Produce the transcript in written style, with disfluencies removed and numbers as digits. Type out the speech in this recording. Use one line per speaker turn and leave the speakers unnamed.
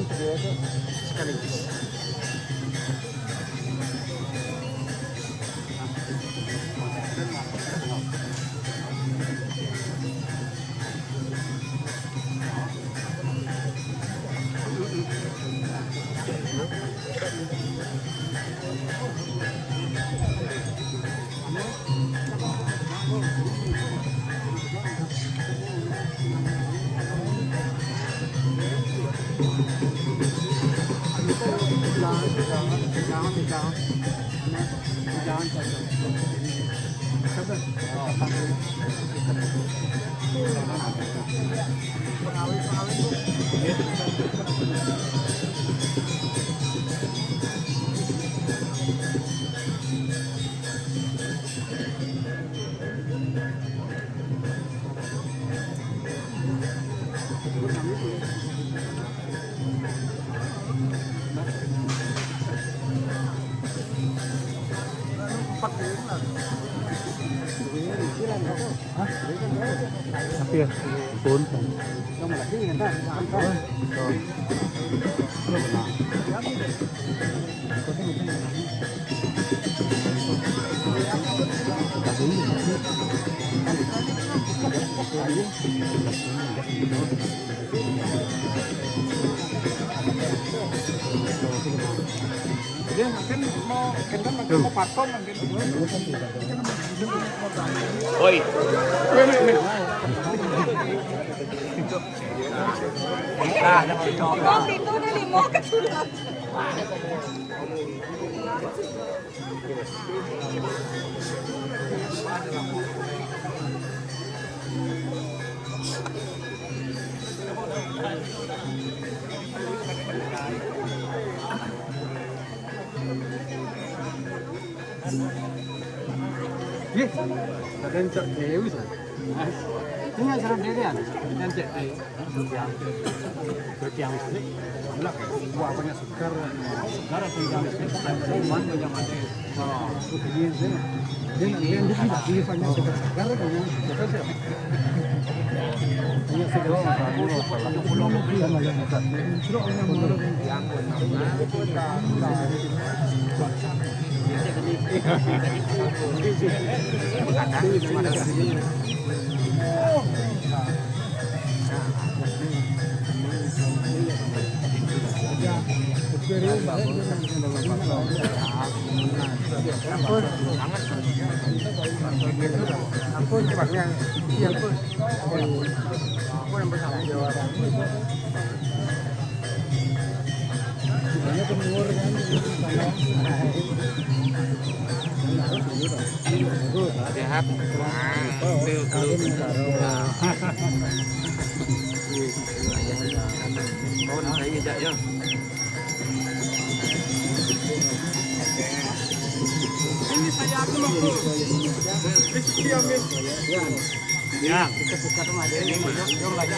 sekaligus. Tapi ya, pun. Dia mungkin mau patom mungkin. Oi.
Itu dari mau ke curhat.
Ye, dan cak dewi sah. Ini acara dia kan, dan cak bertiang listrik. Belak, buat banyak sukar atau yang listrik. Cuman banyak ada. Itu dia sih. Dia tidak dia banyak sukar kan yang sukar sih. Hanya segera masalah masalah. Pulau lebih yang lain masalah. Pulau yang mana yang ampun cepatnya iya ampun ampun yang bertanggung jawab banyak penur kan sehat kawan saya ajak ya. Ini saya aku mau ya kita suka tuh ada ini yang lagi